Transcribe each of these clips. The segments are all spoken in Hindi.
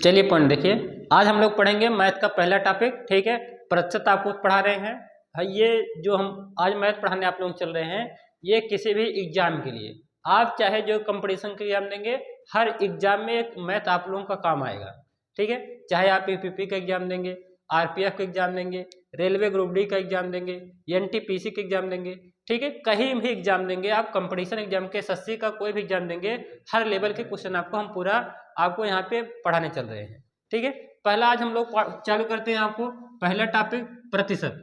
चलिए पॉइंट देखिए, आज हम लोग पढ़ेंगे मैथ का पहला टॉपिक, ठीक है। प्रतिशत आपको पढ़ा रहे हैं। ये जो हम आज मैथ पढ़ाने आप लोग चल रहे हैं, ये किसी भी एग्जाम के लिए, आप चाहे जो कंपटीशन के एग्जाम देंगे, हर एग्जाम में एक मैथ आप लोगों का काम आएगा, ठीक है। चाहे आप पीपीपी का एग्जाम देंगे, आरपीएफ का एग्जाम देंगे, रेलवे ग्रुप डी का एग्जाम देंगे, एनटीपीसी का एग्जाम देंगे, ठीक है। कहीं भी एग्जाम देंगे आप, कंपटीशन एग्जाम के एसएससी का कोई भी एग्जाम देंगे, हर लेवल के क्वेश्चन आपको हम पूरा आपको यहाँ पे पढ़ाने चल रहे हैं, ठीक है। पहला आज हम लोग चालू करते हैं आपको पहला टॉपिक प्रतिशत।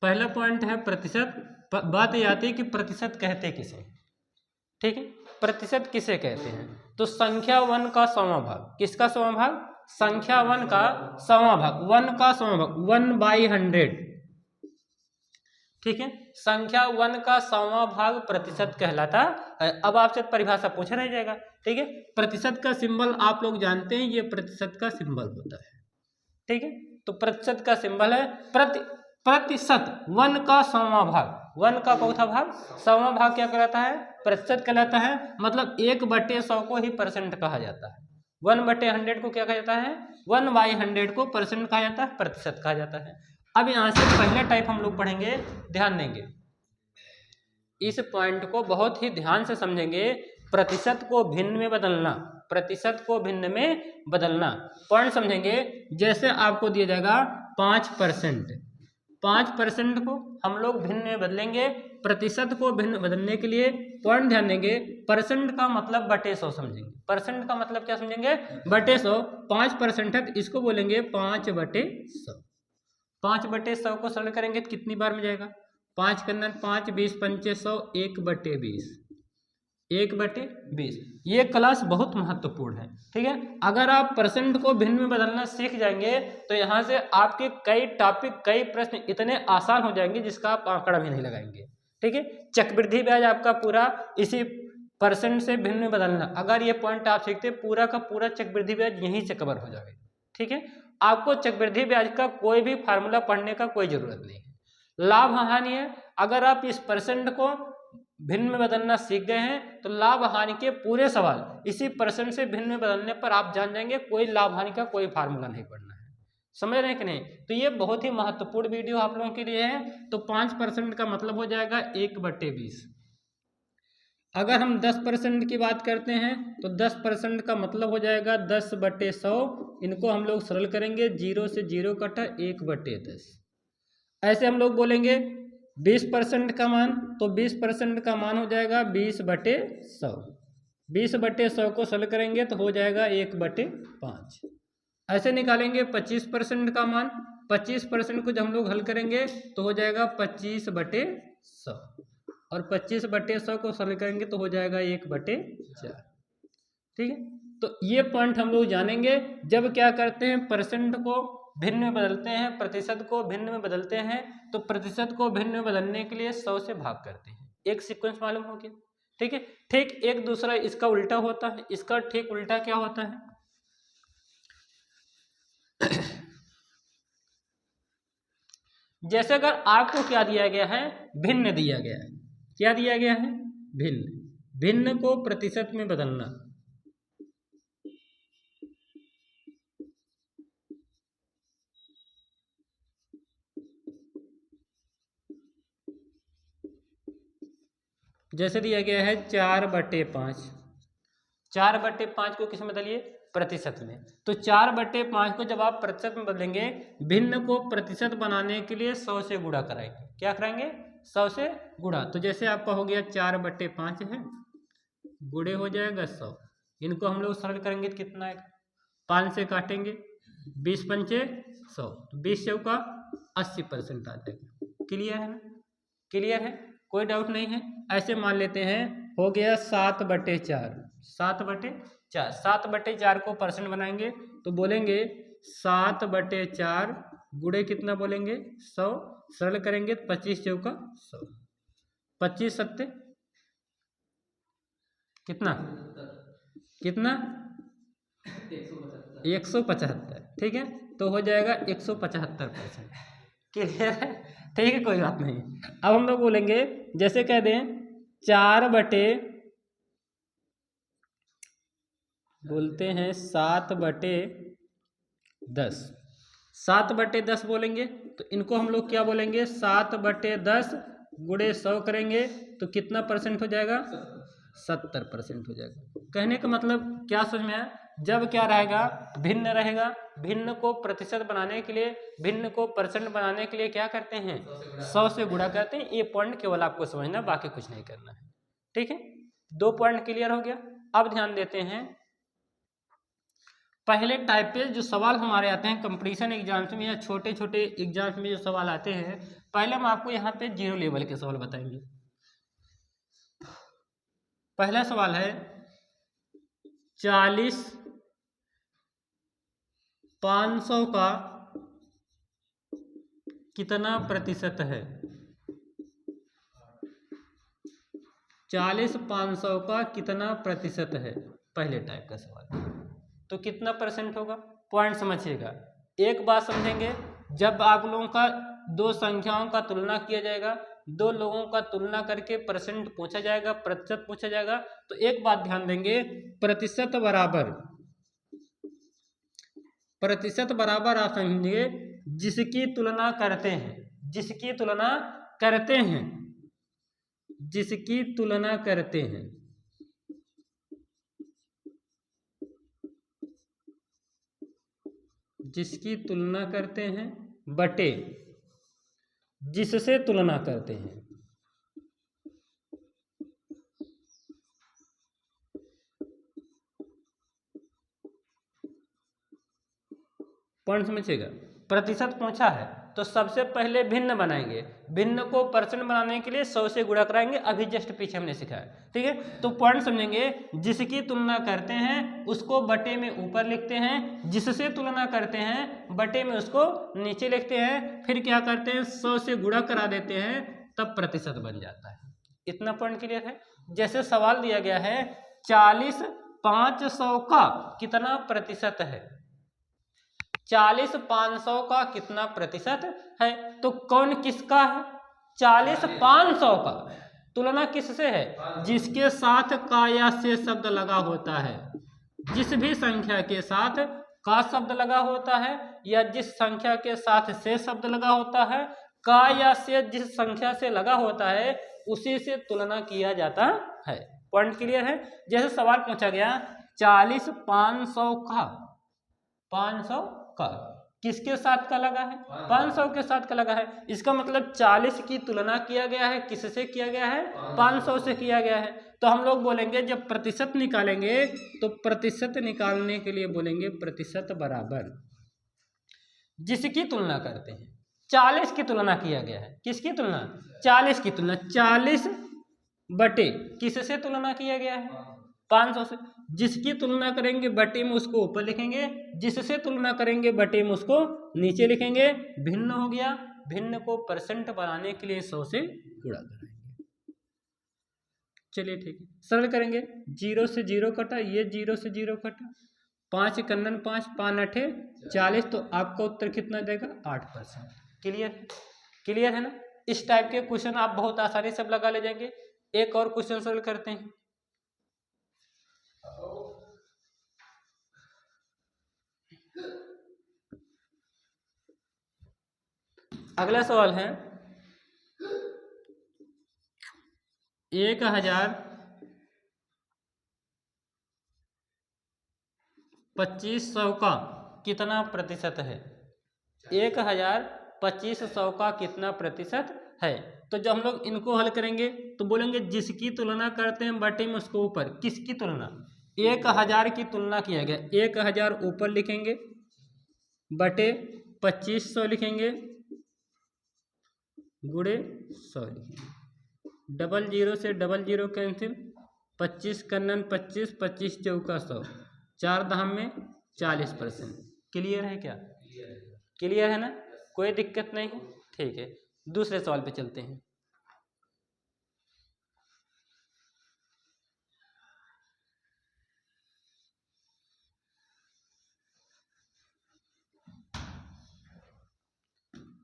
पहला पॉइंट है प्रतिशत। बात ये आती है कि प्रतिशत कहते किसे, ठीक है। प्रतिशत किसे कहते हैं? तो संख्या 1 का 100वां भाग। किसका 100वां भाग? संख्या 1 का 100वां भाग। 1 का 100वां भाग 1/100, ठीक है। संख्या 1 का 100वां भाग प्रतिशत कहलाता है। अब आपसे परिभाषा पूछा नहीं जाएगा, ठीक है। प्रतिशत का सिंबल आप लोग जानते हैं, ये प्रतिशत का सिंबल होता है, ठीक है। तो प्रतिशत का सिंबल है प्रतिशत। 1 का 100वां भाग, 1 का चौथा भाग, 100वां भाग क्या कहलाता है? प्रतिशत कहलाता है। मतलब 1/100 को ही परसेंट कहा जाता है। 1/100 को क्या कहा जाता है? 1/100 को परसेंट कहा जाता है, प्रतिशत कहा जाता है। अब यहाँ से पहला टाइप हम लोग पढ़ेंगे, ध्यान देंगे, इस पॉइंट को बहुत ही ध्यान से समझेंगे। प्रतिशत को भिन्न में बदलना, प्रतिशत को भिन्न में बदलना, पॉइंट समझेंगे। जैसे आपको दिया जाएगा 5%, 5% को हम लोग भिन्न में बदलेंगे। प्रतिशत को भिन्न बदलने के लिए पॉइंट ध्यान देंगे, परसेंट का मतलब बटे 100 समझेंगे। परसेंट का मतलब क्या समझेंगे? बटे 100। 5% है तो इसको बोलेंगे 5/100। 5/100 को सरल करेंगे तो कितनी बार में जाएगा? 5 के अंदर 5, 20 पंचे 100, 1/20, 1/20। ये क्लास बहुत महत्वपूर्ण है, ठीक है। अगर आप परसेंट को भिन्न में बदलना सीख जाएंगे तो यहाँ से आपके कई टॉपिक, कई प्रश्न इतने आसान हो जाएंगे जिसका आप आंकड़ा भी नहीं लगाएंगे, ठीक है। चक्रवृद्धि ब्याज आपका पूरा इसी परसेंट से भिन्न में बदलना, अगर ये पॉइंट आप सीखते पूरा का पूरा चक्रवृद्धि ब्याज यहीं से कवर हो जाएगा, ठीक है। आपको चक्रवृद्धि ब्याज का कोई भी फार्मूला पढ़ने का कोई जरूरत नहीं है। लाभ हानि है, अगर आप इस परसेंट को भिन्न में बदलना सीख गए हैं तो लाभ हानि के पूरे सवाल इसी परसेंट से भिन्न में बदलने पर आप जान जाएंगे, कोई लाभ हानि का कोई फार्मूला नहीं पढ़ना है। समझ रहे हैं कि नहीं? तो ये बहुत ही महत्वपूर्ण वीडियो आप लोगों के लिए है। तो 5% का मतलब हो जाएगा 1/20। अगर हम 10% की बात करते हैं तो 10% का मतलब हो जाएगा 10/100। इनको हम लोग सरल करेंगे, 0 से 0 कटा 1/10। ऐसे हम लोग बोलेंगे 20% का मान, तो 20% का मान हो जाएगा 20/100। 20/100 को सरल करेंगे तो हो जाएगा 1/5। ऐसे निकालेंगे 25% का मान, 25% को जब हम लोग हल करेंगे तो हो जाएगा 25/100, और 25/100 को सरल करेंगे तो हो जाएगा 1/4, ठीक है। तो ये पॉइंट हम लोग जानेंगे जब क्या करते हैं, परसेंट को भिन्न में बदलते हैं, प्रतिशत को भिन्न में बदलते हैं। तो प्रतिशत को भिन्न में बदलने के लिए 100 से भाग करते हैं। एक सीक्वेंस मालूम हो गया, ठीक है। ठीक एक दूसरा इसका उल्टा होता है। इसका ठीक उल्टा क्या होता है? जैसे अगर आपको क्या दिया गया है? भिन्न दिया गया है। क्या दिया गया है? भिन्न। भिन्न को प्रतिशत में बदलना। जैसे दिया गया है 4/5। 4/5 को किस में बदलिए? प्रतिशत में। तो 4/5 को जब आप प्रतिशत में बदलेंगे, भिन्न को प्रतिशत बनाने के लिए 100 से गुणा कराएंगे। क्या कराएंगे? 100 से गुणा। तो जैसे आपका हो गया 4/5 है, गुणे हो जाएगा 100। इनको हम लोग सरल करेंगे तो कितना आएगा? 5 से काटेंगे, 20 पंचे 100, तो 20 चौका 80% आ जाएगा। क्लियर है ना? क्लियर है? कोई डाउट नहीं है? ऐसे मान लेते हैं हो गया 7/4। 7/4, 7/4 को परसेंट बनाएंगे तो बोलेंगे 7/4 गुणे कितना बोलेंगे? 100। सरल करेंगे तो 25 चौका 100, 25 सत्ते कितना? कितना? 175, ठीक है। तो हो जाएगा 175%। क्लियर है? ठीक है, कोई बात नहीं। अब हम लोग बोलेंगे, जैसे कह दें 4/5 बोलते हैं 7/10। 7/10 बोलेंगे तो इनको हम लोग क्या बोलेंगे, 7/10 गुणे 100 करेंगे तो कितना परसेंट हो जाएगा, 70% हो जाएगा। कहने का मतलब क्या समझ में आया, जब क्या रहेगा, भिन्न रहेगा, भिन्न को प्रतिशत बनाने के लिए, भिन्न को परसेंट बनाने के लिए क्या करते हैं, 100 से गुणा करते हैं। ये पॉइंट केवल आपको समझना, बाकी कुछ नहीं करना है। ठीक है, 2 पॉइंट क्लियर हो गया। अब ध्यान देते हैं, पहले टाइप पे जो सवाल हमारे आते हैं कंपटीशन एग्जाम्स में या छोटे छोटे एग्जाम्स में जो सवाल आते हैं, पहले हम आपको यहाँ पे 0 लेवल के सवाल बताएंगे। पहला सवाल है 40 500 का कितना प्रतिशत है। 40 500 का कितना प्रतिशत है, पहले टाइप का सवाल। तो कितना परसेंट होगा, पॉइंट समझिएगा। एक बात समझेंगे, जब आप लोगों का दो संख्याओं का तुलना किया जाएगा, दो लोगों का तुलना करके परसेंट पूछा जाएगा, प्रतिशत पूछा जाएगा, तो एक बात ध्यान देंगे, प्रतिशत बराबर आप समझिए जिसकी तुलना करते हैं, जिसकी तुलना करते हैं, जिसकी तुलना करते हैं, जिसकी तुलना करते हैं बटे जिससे तुलना करते हैं। पॉइंट समझिएगा, प्रतिशत पूछा है तो सबसे पहले भिन्न बनाएंगे, भिन्न को परसेंट बनाने के लिए 100 से गुणा कराएंगे, अभी जस्ट पीछे हमने सीखा है। ठीक है, तो पॉइंट समझेंगे, जिसकी तुलना करते हैं उसको बटे में ऊपर लिखते हैं, जिससे तुलना करते हैं बटे में उसको नीचे लिखते हैं, फिर क्या करते हैं 100 से गुणा करा देते हैं, तब प्रतिशत बन जाता है। इतना पॉइंट क्लियर है। जैसे सवाल दिया गया है 40 500 का कितना प्रतिशत है, 40 500 का कितना प्रतिशत है, तो कौन किसका है, 40 500 का। तुलना किससे है, जिसके साथ का या से शब्द लगा होता है, जिस भी संख्या के साथ का शब्द लगा होता है या जिस संख्या के साथ से शब्द लगा होता है, का या से जिस संख्या से लगा होता है उसी से तुलना किया जाता है। पॉइंट क्लियर है। जैसे सवाल पूछा गया 40 500 का, 500 का किसके साथ का लगा है, 500 के साथ का लगा है। इसका मतलब 40 की तुलना किया गया है, किससे किया गया है, 500 से किया गया है। तो हम लोग बोलेंगे जब प्रतिशत निकालेंगे तो प्रतिशत निकालने के लिए बोलेंगे प्रतिशत बराबर जिसकी तुलना करते हैं, 40 की तुलना किया गया है, किसकी तुलना, 40 की तुलना, 40 बटे किससे तुलना किया गया है, 500 से। जिसकी तुलना करेंगे बटे में उसको ऊपर लिखेंगे, जिससे तुलना करेंगे बटे में उसको नीचे लिखेंगे। भिन्न हो गया, भिन्न को परसेंट बनाने के लिए 100 से गुणा कराएंगे। चलिए ठीक है, सरल करेंगे। 0 से 0 कटा, ये 0 से 0 कटा, 5 कन्नन 5 5 8 40, तो आपका उत्तर कितना देगा, 8%। क्लियर, क्लियर है ना। इस टाइप के क्वेश्चन आप बहुत आसानी से लगा ले जाएंगे। एक और क्वेश्चन सॉल्व करते हैं। अगला सवाल है 1025 का कितना प्रतिशत है, 1025 का कितना प्रतिशत है। तो जब हम लोग इनको हल करेंगे तो बोलेंगे जिसकी तुलना करते हैं बटे में उसको ऊपर, किसकी तुलना, 1000 की तुलना किया गया, 1000 ऊपर लिखेंगे बटे 2500 लिखेंगे गुणे 100 लिखेंगे, 00 से 00 कैंसिल, 25 कन्नन 25 25 चौका 100, 4 धाम में 40%। क्लियर है क्या, क्लियर है ना, कोई दिक्कत नहीं। ठीक है, दूसरे सवाल पे चलते हैं।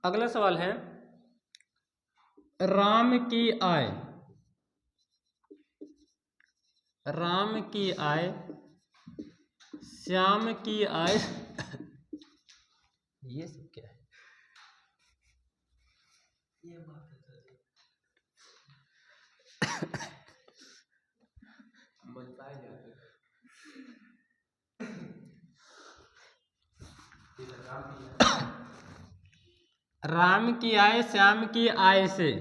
अगला सवाल है राम की आय, राम की आय श्याम की आय ये सब क्या है? ये बात राम की आय श्याम की आय से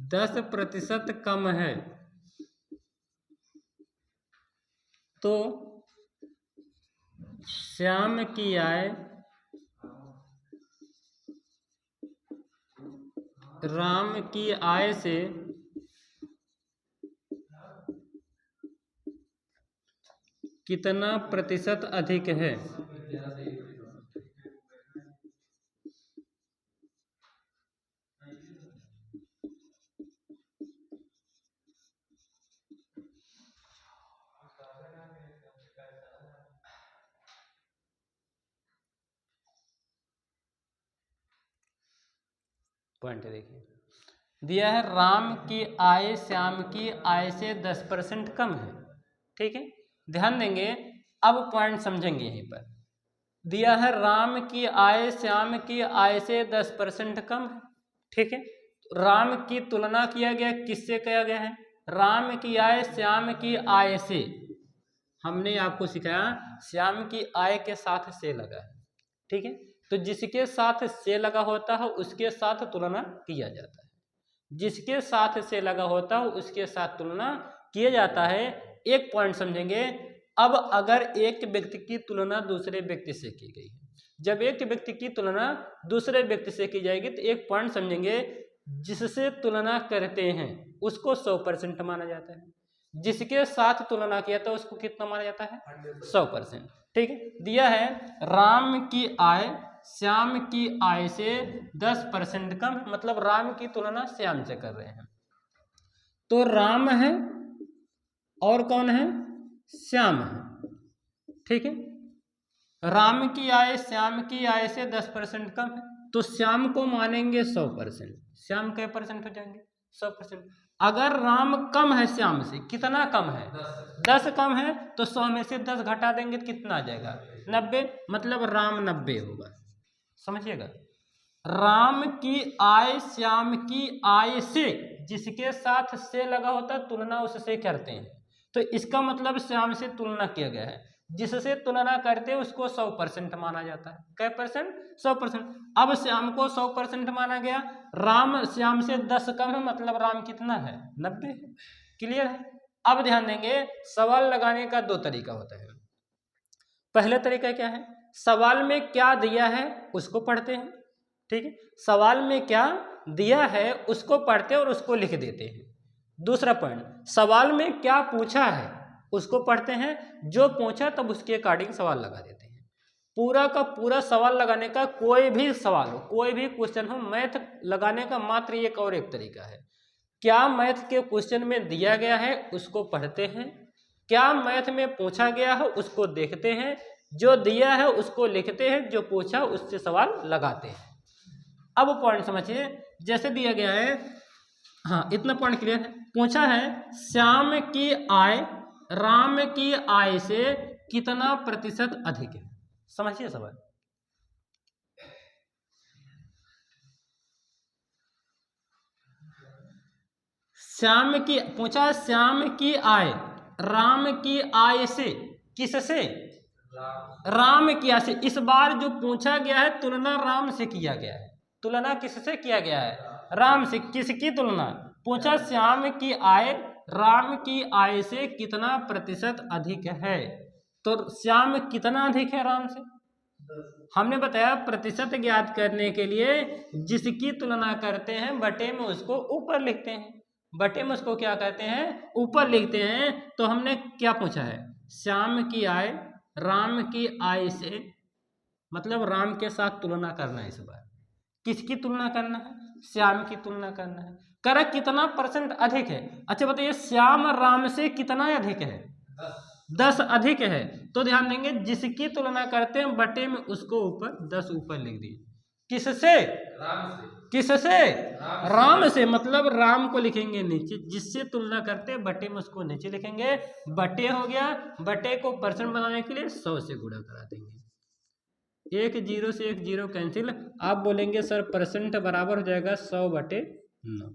10% कम है तो श्याम की आय राम की आय से कितना प्रतिशत अधिक है? पॉइंट देखिए, दिया है राम की आय श्याम की आय से 10% कम है। ठीक है, ध्यान देंगे, अब पॉइंट समझेंगे यहीं पर। दिया है राम की आय श्याम की आय से 10% कम है। ठीक है, राम की तुलना किया गया, किससे किया गया है? राम की आय श्याम की आय से। हमने आपको सिखाया श्याम की आय के साथ से लगा है। ठीक है, तो जिसके साथ से लगा होता है उसके साथ तुलना किया जाता है, जिसके साथ से लगा होता है उसके साथ तुलना किया जाता है। एक पॉइंट समझेंगे, अब अगर एक व्यक्ति की तुलना दूसरे व्यक्ति से की गई है, जब एक व्यक्ति की तुलना दूसरे व्यक्ति से की जाएगी तो एक पॉइंट समझेंगे, जिससे तुलना करते हैं उसको 100% माना जाता है, जिसके साथ तुलना किया था उसको कितना माना जाता है? 100%। ठीक है, दिया है राम की आय श्याम की आय से 10% कम, मतलब राम की तुलना श्याम से कर रहे हैं, तो राम है और कौन है? श्याम है। ठीक है, राम की आय श्याम की आय से 10% कम है, तो श्याम को मानेंगे 100%। श्याम के परसेंट हो जाएंगे? 100%। अगर राम कम है श्याम से, कितना कम है? 10 कम है, तो 100 में से 10 घटा देंगे तो कितना आ जाएगा? 90, मतलब राम 90 होगा। समझिएगा, राम की आय श्याम की आय से, जिसके साथ से लगा होता है तुलना उससे करते हैं, तो इसका मतलब श्याम से तुलना किया गया है, जिससे तुलना करते हैं उसको 100% माना जाता है। कै परसेंट? 100%। अब श्याम को 100% माना गया, राम श्याम से 10 कम है, मतलब राम कितना है? 90। क्लियर है? अब ध्यान देंगे, सवाल लगाने का 2 तरीका होता है। पहला तरीका क्या है? सवाल में क्या दिया है उसको पढ़ते हैं। ठीक है, सवाल में क्या दिया है उसको पढ़ते हैं और उसको लिख देते हैं। दूसरा पॉइंट, सवाल में क्या पूछा है उसको पढ़ते हैं, जो पूछा तब उसके अकॉर्डिंग सवाल लगा देते हैं। पूरा का पूरा सवाल लगाने का, कोई भी सवाल हो, कोई भी क्वेश्चन हो, मैथ लगाने का मात्र एक और एक तरीका है। क्या मैथ के क्वेश्चन में दिया गया है उसको पढ़ते हैं, क्या मैथ में पूछा गया है उसको देखते हैं, जो दिया है उसको लिखते हैं, जो पूछा उससे सवाल लगाते हैं। अब पॉइंट समझिए, जैसे दिया गया है, हाँ इतना पॉइंट क्लियर है। पूछा है श्याम की आय राम की आय से कितना प्रतिशत अधिक है? समझिए सवाल। श्याम की पूछा, श्याम की आय राम की आय से, किससे? राम की आय से। इस बार जो पूछा गया है तुलना राम से किया गया है। तुलना किससे किया गया है? राम से। किसकी तुलना? पूछा श्याम की आय राम की आय से कितना प्रतिशत अधिक है, तो श्याम कितना अधिक है राम से? हमने बताया प्रतिशत ज्ञात करने के लिए जिसकी तुलना करते हैं बटे में उसको ऊपर लिखते हैं, बटे में उसको क्या कहते हैं? ऊपर लिखते हैं। तो हमने क्या पूछा है? श्याम की आय राम की आय से, मतलब राम के साथ तुलना करना है। इस बार किसकी तुलना करना है? श्याम की तुलना करना है। करा कितना परसेंट अधिक है? अच्छा बताइए, श्याम राम से कितना अधिक है? 10 अधिक है। तो ध्यान देंगे, जिसकी तुलना करते हैं बटे में उसको ऊपर 10 ऊपर लिख दिए। किससे? राम से। किससे? राम से, मतलब राम को लिखेंगे नीचे, जिससे तुलना करते बटे में उसको नीचे लिखेंगे। बटे हो गया, बटे को परसेंट बनाने के लिए 100 से गुणा करा देंगे। एक जीरो से एक जीरो कैंसिल। आप बोलेंगे सर परसेंट बराबर हो जाएगा 100/9।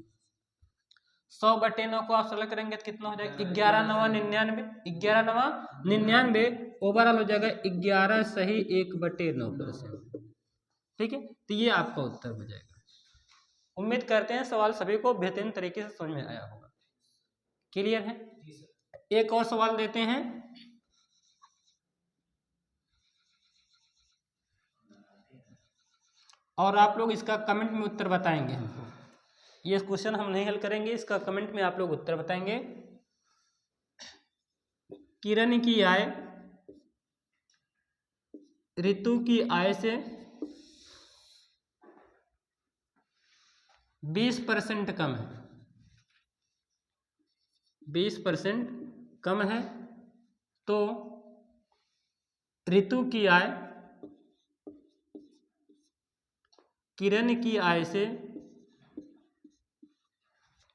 100/9 को आप सरल करेंगे तो कितना हो जाएगा? 11×9 = 99। 11×9 = 99। ओवरऑल हो जाएगा 11 सही 1/9%। ठीक है, तो ये आपका उत्तर हो जाएगा। उम्मीद करते हैं सवाल सभी को बेहतरीन तरीके से समझ में आया होगा। क्लियर है? एक और सवाल देते हैं। और आप लोग इसका कमेंट में उत्तर बताएंगे हमको। ये क्वेश्चन हम नहीं हल करेंगे, इसका कमेंट में आप लोग उत्तर बताएंगे। किरण की आय ऋतु की आय से 20% कम है। 20% कम है, तो ऋतु की आय किरण की आय से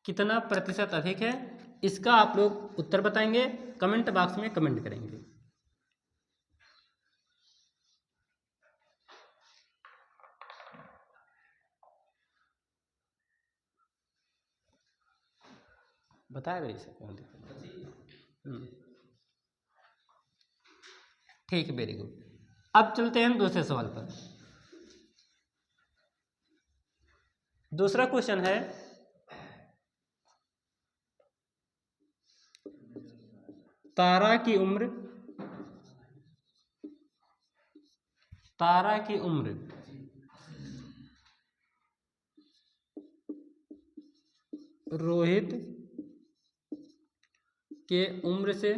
कितना प्रतिशत अधिक है? इसका आप लोग उत्तर बताएंगे, कमेंट बॉक्स में कमेंट करेंगे। बताया इसे। ठीक है, वेरी गुड। अब चलते हैं दूसरे सवाल पर। दूसरा क्वेश्चन है, तारा की उम्र रोहित के उम्र से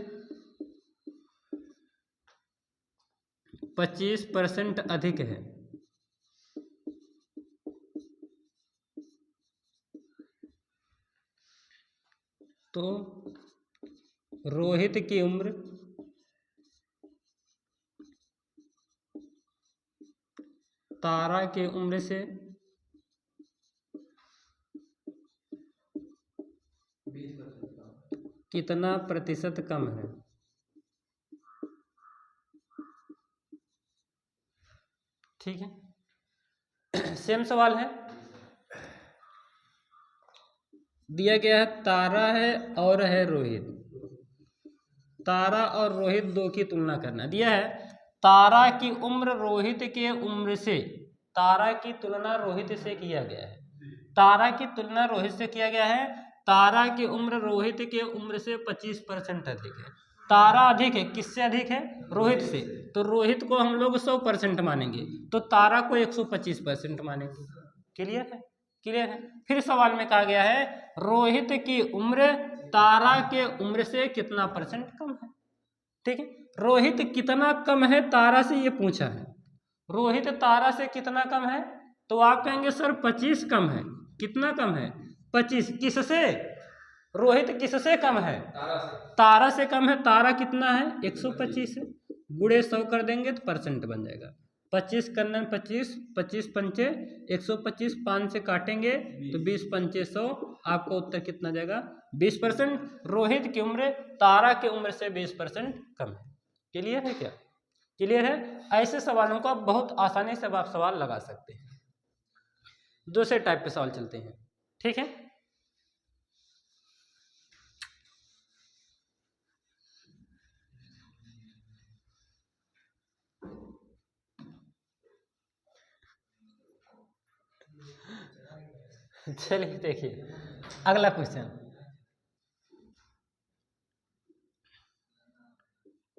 25% अधिक है। तो रोहित की उम्र तारा के उम्र से कितना प्रतिशत कम है? ठीक है, सेम सवाल है। दिया गया है तारा है और है रोहित। तारा और रोहित दो की तुलना करना दिया है। तारा की उम्र रोहित के उम्र से, तारा की तुलना रोहित से किया गया है। तारा की तुलना रोहित से किया गया है। तारा की उम्र रोहित के उम्र से 25% अधिक है। तारा अधिक है, किससे अधिक है? रोहित से। तो रोहित को हम लोग 100% मानेंगे, तो तारा को 125% मानेंगे। क्लियर है? क्लियर है। फिर सवाल में कहा गया है रोहित की उम्र तारा के उम्र से कितना परसेंट कम है। ठीक है, रोहित कितना कम है तारा से, ये पूछा है। रोहित तारा से कितना कम है? तो आप कहेंगे सर 25 कम है। कितना कम है? 25। किससे? रोहित किससे कम है? तारा से कम है। तारा कितना है? 125 है। गुणे 100 कर देंगे तो परसेंट बन जाएगा। 25 करना 25, 25 पंचे 125, 5 से काटेंगे तो 20 पंचे 100। आपका उत्तर कितना जाएगा? 20%। रोहित की उम्र तारा की उम्र से 20% कम है। क्लियर है क्या? क्लियर है। ऐसे सवालों को आप बहुत आसानी से आप सवाल लगा सकते हैं। दूसरे टाइप के सवाल चलते हैं। ठीक है, चलिए देखिए अगला क्वेश्चन।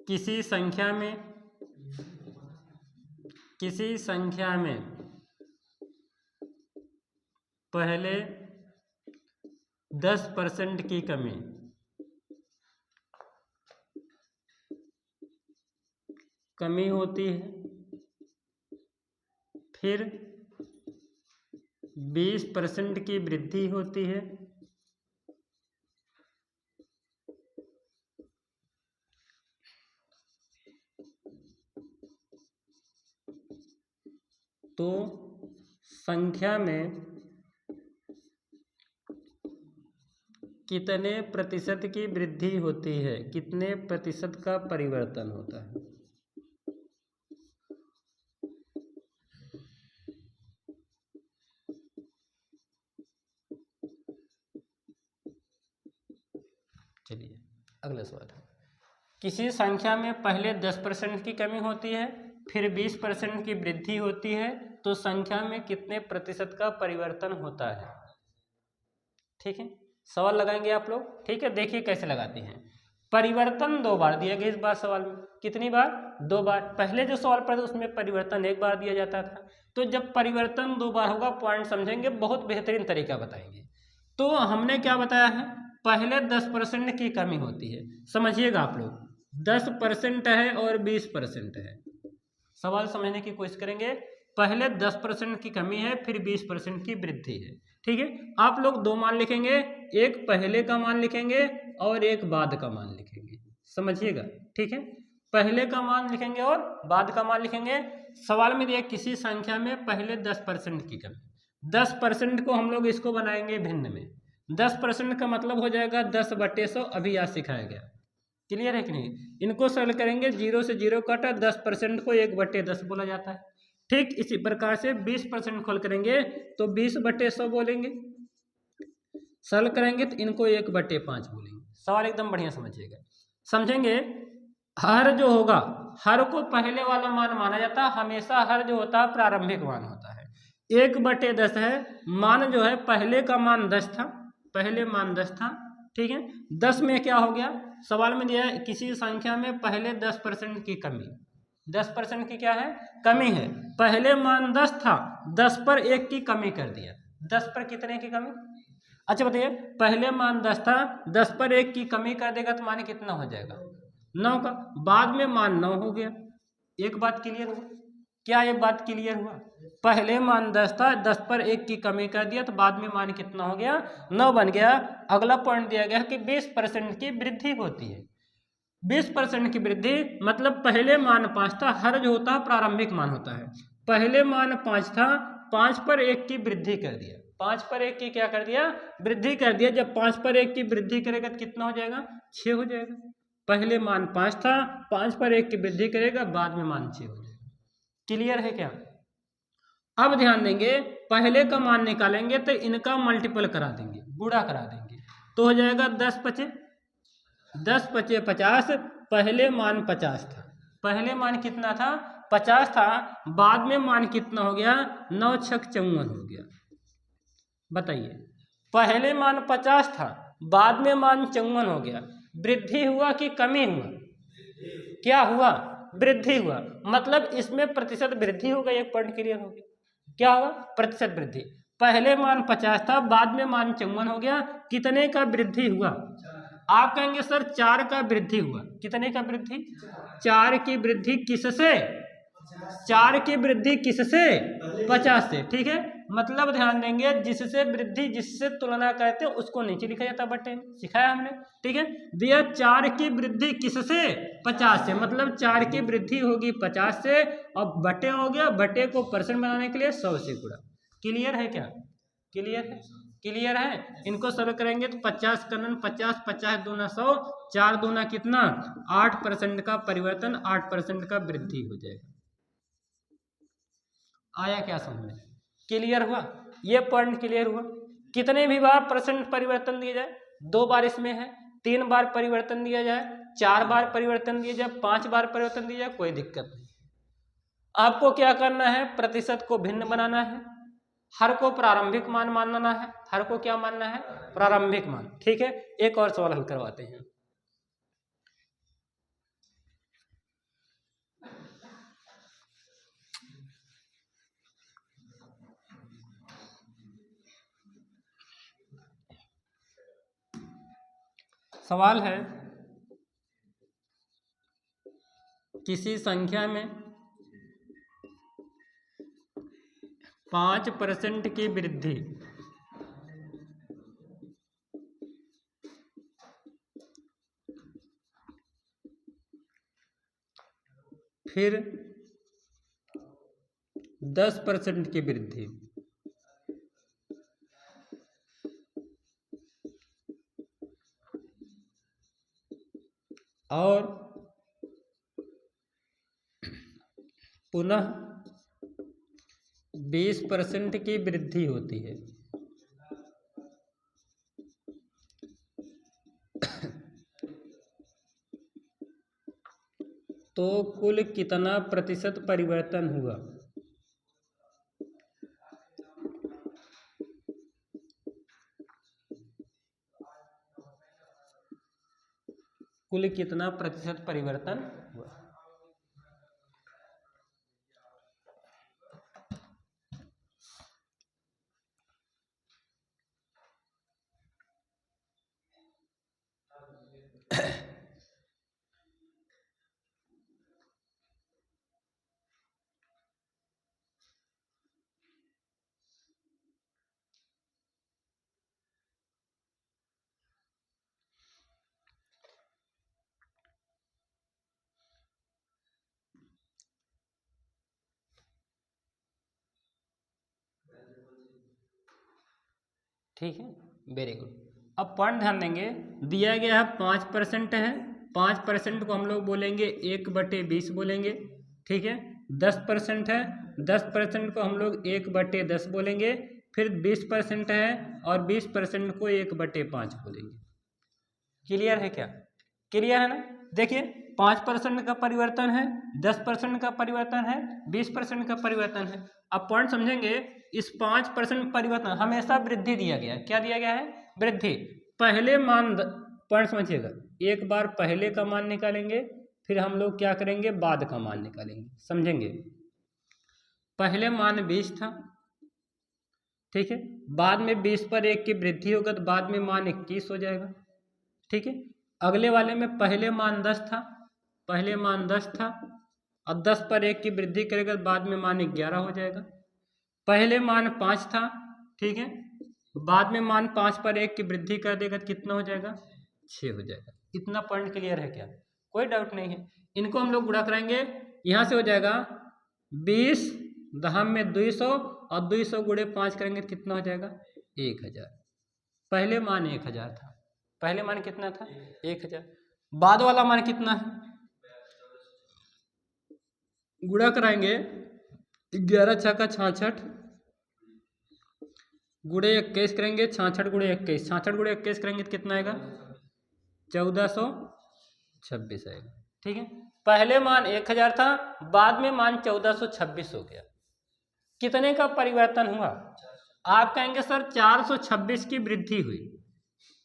किसी संख्या में पहले 10% की कमी होती है, फिर 20% की वृद्धि होती है, तो संख्या में कितने प्रतिशत की वृद्धि होती है, कितने प्रतिशत का परिवर्तन होता है। चलिए अगला सवाल है, किसी संख्या में पहले 10% की कमी होती है, फिर 20% की वृद्धि होती है, तो संख्या में कितने प्रतिशत का परिवर्तन होता है। ठीक है, सवाल लगाएंगे आप लोग। ठीक है, देखिए कैसे लगाते हैं। परिवर्तन 2 बार दिया गया इस बार सवाल में। कितनी बार? 2 बार। पहले जो सवाल पढ़े उसमें परिवर्तन 1 बार दिया जाता था। तो जब परिवर्तन 2 बार होगा, पॉइंट समझेंगे, बहुत बेहतरीन तरीका बताएंगे। तो हमने क्या बताया है, पहले 10% की कमी होती है। समझिएगा आप लोग, 10% है और 20% है। सवाल समझने की कोशिश करेंगे। पहले 10% की कमी है, फिर 20% की वृद्धि है। ठीक है, आप लोग 2 मान लिखेंगे, एक पहले का मान लिखेंगे और एक बाद का मान लिखेंगे। समझिएगा, ठीक है, पहले का मान लिखेंगे और बाद का मान लिखेंगे। सवाल में दिया किसी संख्या में पहले 10% की कमी। 10% को हम लोग इसको बनाएंगे भिन्न में। 10% का मतलब हो जाएगा 10/100, अभी आज सिखाया गया। क्लियर है कि नहीं? इनको सरल करेंगे, 0 से 0 काटा, 10% को 1/10 बोला जाता है। ठीक इसी प्रकार से 20% खोल करेंगे तो 20/100 बोलेंगे। सरल करेंगे तो इनको 1/5 बोलेंगे। सवाल एकदम बढ़िया समझिएगा, समझेंगे। हर जो होगा, हर को पहले वाला मान माना जाता है। हमेशा हर जो होता है प्रारंभिक मान होता है। 1/10 है, मान जो है पहले का मान 10 था, पहले मान 10 था। ठीक है, 10 में क्या हो गया, सवाल में दिया है किसी संख्या में पहले 10% की कमी। 10% की क्या है, कमी है। पहले मान 10 था, 10 पर 1 की कमी कर दिया। 10 पर कितने की कमी? अच्छा बताइए, पहले मान 10 था, 10 पर 1 की कमी कर देगा तो मान कितना हो जाएगा? 9 का। बाद में मान 9 हो गया। एक बात क्लियर हुआ क्या? ये बात क्लियर हुआ? पहले मान 10 था, 10 पर 1 की कमी कर दिया तो बाद में मान कितना हो गया? 9 बन गया। अगला पॉइंट दिया गया कि 20% की वृद्धि होती है। 20% की वृद्धि मतलब पहले मान 5 था, हर जो होता है प्रारंभिक मान होता है। पहले मान 5 था, 5 पर 1 की वृद्धि कर दिया। 5 पर 1 की क्या कर दिया? वृद्धि कर दिया। जब 5 पर 1 की वृद्धि करेगा तो कितना हो जाएगा? 6 हो जाएगा। पहले मान 5 था, 5 पर 1 की वृद्धि करेगा, बाद में मान 6 हो जाएगा। क्लियर है क्या? अब ध्यान देंगे, पहले का मान निकालेंगे तो इनका मल्टीपल करा देंगे, गुणा करा देंगे, तो हो जाएगा 10 पचे 50। पहले मान 50 था, पहले मान कितना था? 50 था। बाद में मान कितना हो गया? 9 छक 54 हो गया। बताइए, पहले मान 50 था, बाद में मान 54 हो गया। वृद्धि हुआ कि कमी हुआ? क्या हुआ? वृद्धि हुआ। मतलब इसमें प्रतिशत वृद्धि हो गई। एक पॉइंट क्लियर हो गया। क्या होगा? प्रतिशत वृद्धि। पहले मान 50 था, बाद में मान 54 हो गया। कितने का वृद्धि हुआ? आप कहेंगे सर 4 का वृद्धि हुआ। कितने का वृद्धि? 4 की वृद्धि किससे? 4 की वृद्धि किससे? 50 से। ठीक है, मतलब ध्यान देंगे, जिससे वृद्धि, जिससे तुलना करते हैं उसको नीचे लिखा जाता है बटे में, सिखाया हमने। ठीक है, दिया 4 की वृद्धि किससे? 50 से। मतलब 4 की वृद्धि होगी 50 से, और बटे हो गया, बटे को परसेंट बनाने के लिए 100 से गुणा। क्लियर है क्या? क्लियर है? क्लियर है? इनको सरल करेंगे तो 50 कनन 50, 50 दूना 100, 4 दूना कितना? 8% का परिवर्तन, 8% का वृद्धि हो जाएगा। आया क्या समझ में? क्लियर हुआ? ये पॉइंट क्लियर हुआ? कितने भी बार परसेंट परिवर्तन दिया जाए, 2 बार इसमें है, 3 बार परिवर्तन दिया जाए, 4 बार परिवर्तन दिया जाए, 5 बार परिवर्तन दिया जाए, कोई दिक्कत नहीं। आपको क्या करना है? प्रतिशत को भिन्न बनाना है, हर को प्रारंभिक मान मानना है। हर को क्या मानना है? प्रारंभिक मान। ठीक है, एक और सवाल हल करवाते हैं। सवाल है, किसी संख्या में 5% की वृद्धि फिर 10% की वृद्धि और पुनः 20% की वृद्धि होती है। तो कुल कितना प्रतिशत परिवर्तन हुआ? कुल कितना प्रतिशत परिवर्तन हुआ? ठीक है, वेरी गुड। अब पॉइंट ध्यान देंगे, दिया गया है 5% है, 5% को हम लोग बोलेंगे 1/20 बोलेंगे। ठीक है, 10% है, 10% को हम लोग 1/10 बोलेंगे। फिर 20% है और 20% को 1/5 बोलेंगे। क्लियर है क्या? क्लियर है ना? देखिए 5% का परिवर्तन है, 10% का परिवर्तन है, 20% का परिवर्तन है। अब पॉइंट समझेंगे, इस 5% परिवर्तन हमेशा वृद्धि दिया गया है। क्या दिया गया है? वृद्धि। पहले मान पॉइंट समझिएगा, एक बार पहले का मान निकालेंगे, फिर हम लोग क्या करेंगे, बाद का मान निकालेंगे। समझेंगे, पहले मान 20 था, ठीक है, बाद में 20 पर 1 की वृद्धि होगा तो बाद में मान 21 हो जाएगा। ठीक है, अगले वाले में पहले मान 10 था, पहले मान 10 था, अब 10 पर 1 की वृद्धि करेगा तो बाद में मान 11 हो जाएगा। पहले मान 5 था, ठीक है, बाद में मान 5 पर 1 की वृद्धि कर देगा तो कितना हो जाएगा, 6 हो जाएगा। इतना पॉइंट क्लियर है क्या? कोई डाउट नहीं है। इनको हम लोग गुणा कराएंगे, यहाँ से हो जाएगा 20 दहम में 200 और 200 गुणे 5 करेंगे तो कितना हो जाएगा, 1000। पहले मान 1000 था, पहले मान कितना था, 1000। बाद वाला मान कितना है, गुणा कराएंगे, 11 छक्का 66 गुणे 21 करेंगे, 66 गुणे 21, 66 गुणे 21 करेंगे तो कितना आएगा, 1426 आएगा। ठीक है, पहले मान 1000 था, बाद में मान 1426 हो गया। कितने का परिवर्तन हुआ? आप कहेंगे सर 426 की वृद्धि हुई,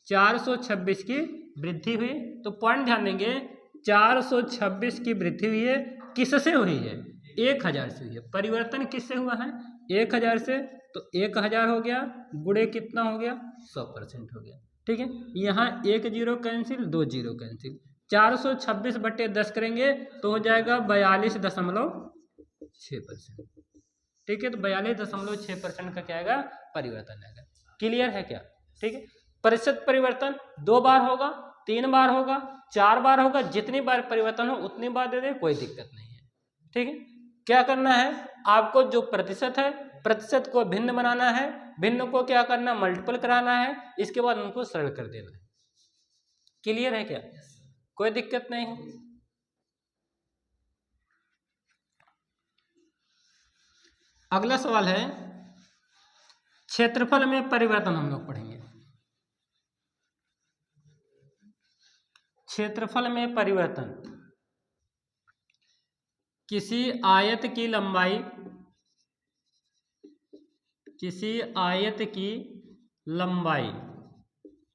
426 की वृद्धि हुई। तो पॉइंट ध्यान देंगे, 426 की वृद्धि हुई है, किससे हुई है, 1000 से हुई है। परिवर्तन किससे हुआ है, 1000 से। तो 1000 हो गया, गुणे कितना हो गया, 100% हो गया। ठीक है, यहाँ 1 0 कैंसिल, 2 0 कैंसिल, 426/10 करेंगे तो हो जाएगा 42.6%। ठीक है, तो 42.6% का क्या आएगा, परिवर्तन आएगा। क्लियर है क्या? ठीक है, प्रतिशत परिवर्तन 2 बार होगा, 3 बार होगा, 4 बार होगा, जितनी बार परिवर्तन हो उतनी बार दे दे, कोई दिक्कत नहीं है। ठीक है, क्या करना है आपको, जो प्रतिशत है, प्रतिशत को भिन्न बनाना है, भिन्न को क्या करना, मल्टीपल कराना है, इसके बाद उनको सरल कर देना है। क्लियर है क्या? कोई दिक्कत नहीं है। अगला सवाल है, क्षेत्रफल में परिवर्तन हम लोग पढ़ेंगे। क्षेत्रफल में परिवर्तन, किसी आयत की लंबाई, किसी आयत की लंबाई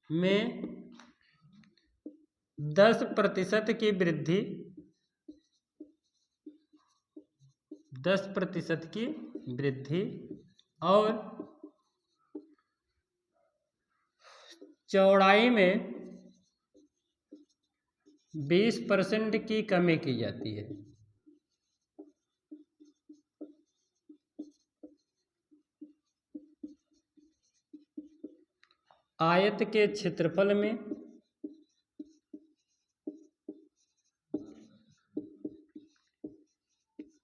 में 10% की वृद्धि, 10% की वृद्धि और चौड़ाई में 20% की कमी की जाती है। आयत के क्षेत्रफल में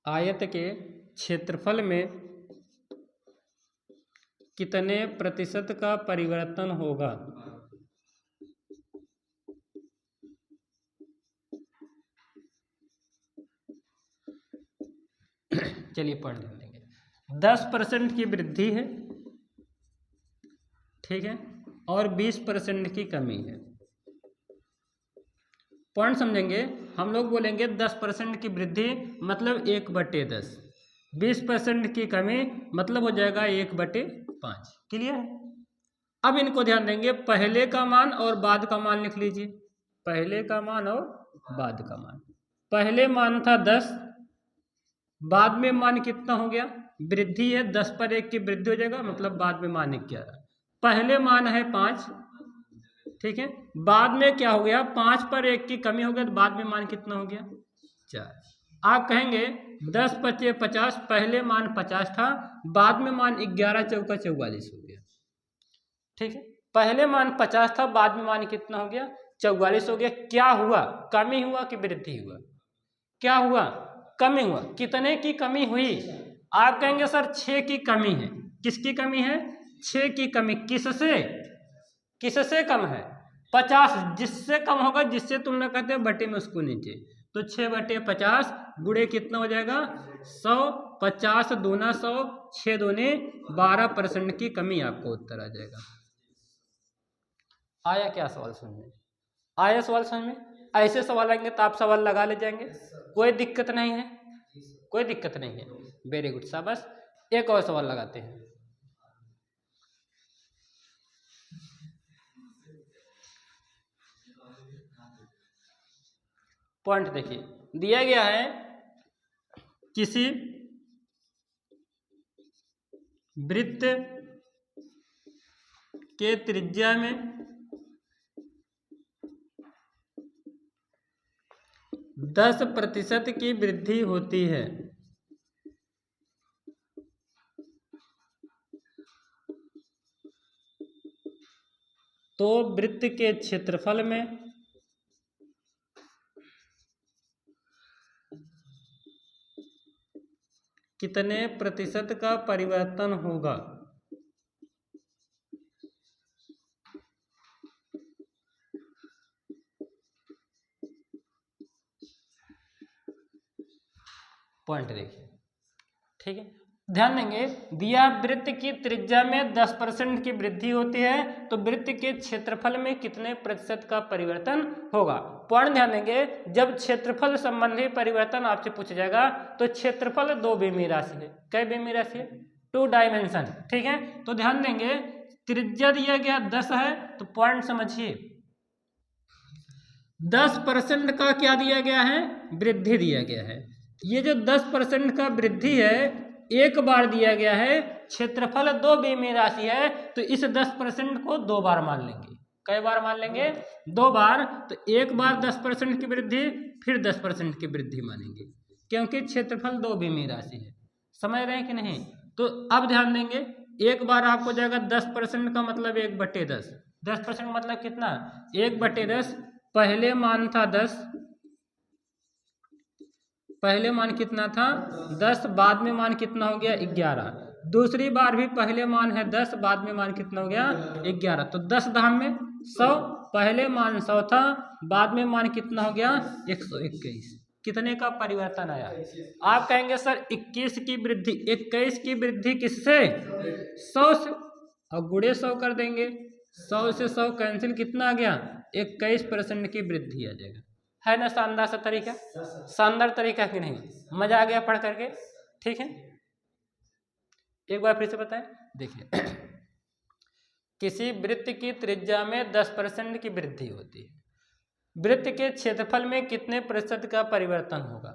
आयत के क्षेत्रफल में कितने प्रतिशत का परिवर्तन होगा? चलिए पढ़ लेंगे। 10% की वृद्धि है, ठीक है, और 20% की कमी है। पॉइंट समझेंगे। हम लोग बोलेंगे 10% की वृद्धि मतलब 1/10, 20% की कमी मतलब हो जाएगा 1/5। क्लियर है? अब इनको ध्यान देंगे, पहले का मान और बाद का मान लिख लीजिए। पहले का मान और बाद का मान। पहले मान था 10, बाद में मान कितना हो गया? वृद्धि है, 10 पर 1 की वृद्धि हो जाएगा, मतलब बाद में मान 11। पहले मान है 5, ठीक है, बाद में क्या हो गया? 5 पर 1 की कमी हो गया, तो बाद में मान कितना हो गया? 4। आप कहेंगे 10 × 5 = 50, पहले मान 50 था, बाद में मान 11 × 4 = 44 हो गया, ठीक है। पहले मान 50 था, बाद में मान कितना हो गया? 44 हो गया। क्या हुआ? कमी हुआ कि वृद्धि हुआ? क्या हुआ? कमी हुआ। कितने की कमी हुई? आप कहेंगे सर 6 की कमी है। किसकी कमी है? 6 की कमी। किससे? किससे कम है? 50। जिससे कम होगा, जिससे तुम लोग कहते हो बटे में उसको नीचे, तो 6/50 गुणे कितना हो जाएगा? 100। 50 दूना 100, 6 दूने 12% की कमी, आपको उत्तर आ जाएगा। आया क्या सवाल समझ में? आया सवाल समझ में? ऐसे सवाल आएंगे तो आप सवाल लगा ले जाएंगे, कोई दिक्कत नहीं है, कोई दिक्कत नहीं है। वेरी गुड, शाबाश। एक और सवाल लगाते हैं। पॉइंट देखिए, दिया गया है किसी वृत्त के त्रिज्या में 10% की वृद्धि होती है, तो वृत्त के क्षेत्रफल में कितने प्रतिशत का परिवर्तन होगा? पॉइंट देखिए, ठीक है, ध्यान देंगे। दिया वृत्त की त्रिज्या में 10% की वृद्धि होती है, तो वृत्त के क्षेत्रफल में कितने प्रतिशत का परिवर्तन होगा? पॉइंट ध्यान देंगे। जब क्षेत्रफल संबंधी परिवर्तन आपसे पूछा जाएगा, तो क्षेत्रफल 2 बेमी राशि है। कई बेमी राशि है? 2 डायमेंशन, ठीक है। तो ध्यान देंगे, त्रिज्या दिया गया 10 है, तो पॉइंट समझिए, 10% का क्या दिया गया है? वृद्धि दिया गया है। ये जो 10% का वृद्धि है, एक बार दिया गया है। क्षेत्रफल 2 बेमी राशि है, तो इस 10% को 2 बार मान लेंगे। कई बार मान लेंगे? 2 बार। तो एक बार 10% की वृद्धि, फिर 10% की वृद्धि मानेंगे, क्योंकि क्षेत्रफल 2 बेमी राशि है। समझ रहे हैं कि नहीं? तो अब ध्यान देंगे, एक बार आपको जाएगा 10% का मतलब 1/10। 10% मतलब कितना? 1/10। पहले मान था 10, पहले मान कितना था? 10, बाद में मान कितना हो गया? 11। दूसरी बार भी पहले मान है 10, बाद में मान कितना हो गया? 11। तो 10 धाम में 100, पहले मान 100 था, बाद में मान कितना हो गया? 121। कितने का परिवर्तन आया? आप कहेंगे सर 21 की वृद्धि। 21 की वृद्धि किससे? 100 से, और गुणे 100 कर देंगे। 100 से 100 कैंसिल, कितना आ गया? 21% की वृद्धि आ जाएगा। है ना शानदार सा तरीका? शानदार तरीका कि नहीं? मजा आ गया पढ़ करके? ठीक है, एक बार फिर से बताएं। देखिए, किसी वृत्त की त्रिज्या में 10% की वृद्धि होती है, वृत्त के क्षेत्रफल में कितने प्रतिशत का परिवर्तन होगा?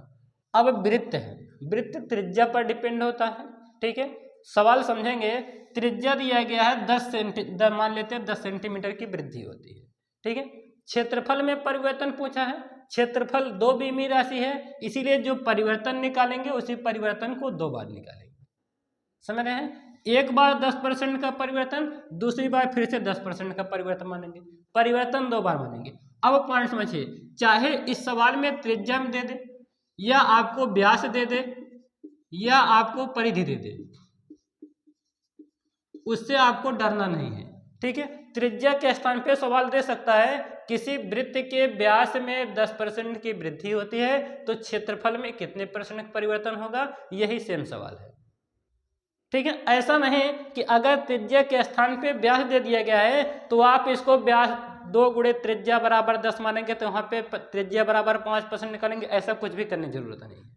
अब वृत्त है, वृत्त त्रिज्या पर डिपेंड होता है, ठीक है। सवाल समझेंगे। त्रिज्या दिया गया है 10 मान लेते हैं 10 सेंटीमीटर की वृद्धि होती है, ठीक है। क्षेत्रफल में परिवर्तन पूछा है, क्षेत्रफल 2 बेमी राशि है, इसीलिए जो परिवर्तन निकालेंगे उसी परिवर्तन को 2 बार निकालेंगे। समझ रहे हैं? एक बार 10% का परिवर्तन, दूसरी बार फिर से 10% का परिवर्तन मानेंगे। परिवर्तन 2 बार मानेंगे। अब पॉइंट समझिए, चाहे इस सवाल में त्रिज्या में दे दे, या आपको व्यास दे दे, या आपको परिधि दे दे, उससे आपको डरना नहीं है। ठीक है। त्रिज्या के स्थान पे सवाल दे सकता है किसी वृत्त के व्यास में 10% की वृद्धि होती है तो क्षेत्रफल में कितने % परिवर्तन होगा, यही सेम सवाल है। ठीक है, ऐसा नहीं कि अगर त्रिज्या के स्थान पे व्यास दे दिया गया है तो आप इसको व्यास 2 गुणे त्रिज्या बराबर 10 मानेंगे तो वहां पे त्रिज्या बराबर 5% निकालेंगे, ऐसा कुछ भी करने की जरूरत नहीं है।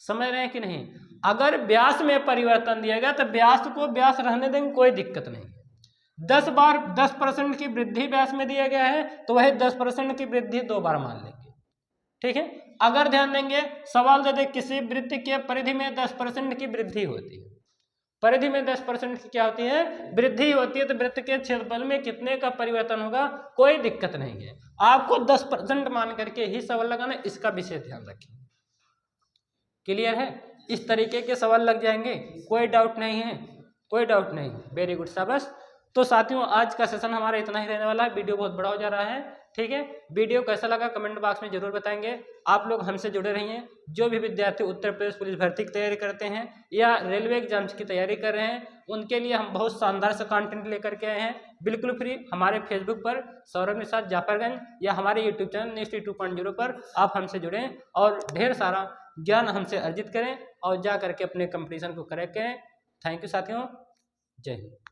समझ रहे हैं कि नहीं? अगर व्यास में परिवर्तन दिया गया तो व्यास को व्यास रहने देंगे, कोई दिक्कत नहीं है। 10% की वृद्धि व्यास में दिया गया है तो वही 10% की वृद्धि 2 बार मान लेंगे। ठीक है, अगर ध्यान देंगे सवाल दे दे किसी वृत्त के परिधि में 10% की वृद्धि होती है, परिधि में 10% की क्या होती है, वृद्धि होती है, तो वृत्त के क्षेत्रफल में कितने का परिवर्तन होगा, कोई दिक्कत नहीं है। आपको 10% मान करके ही सवाल लगाना, इसका विशेष ध्यान रखें। क्लियर है? इस तरीके के सवाल लग जाएंगे, कोई डाउट नहीं है, कोई डाउट नहीं। वेरी गुड, शाबाश। तो साथियों आज का सेशन हमारा इतना ही रहने वाला है, वीडियो बहुत बड़ा हो जा रहा है। ठीक है, वीडियो कैसा लगा कमेंट बॉक्स में जरूर बताएंगे। आप लोग हमसे जुड़े रहिए। जो भी विद्यार्थी उत्तर प्रदेश पुलिस भर्ती की तैयारी करते हैं या रेलवे एग्जाम्स की तैयारी कर रहे हैं, उनके लिए हम बहुत शानदार सा कंटेंट लेकर के आए हैं, बिल्कुल फ्री। हमारे फेसबुक पर सौरभ निषाद जाफरगंज या हमारे यूट्यूब चैनल निफ्टी 2.0 पर आप हमसे जुड़ें और ढेर सारा ज्ञान हमसे अर्जित करें और जा करके अपने कंपटीशन को करेक्ट करें। थैंक यू साथियों, जय हिंद।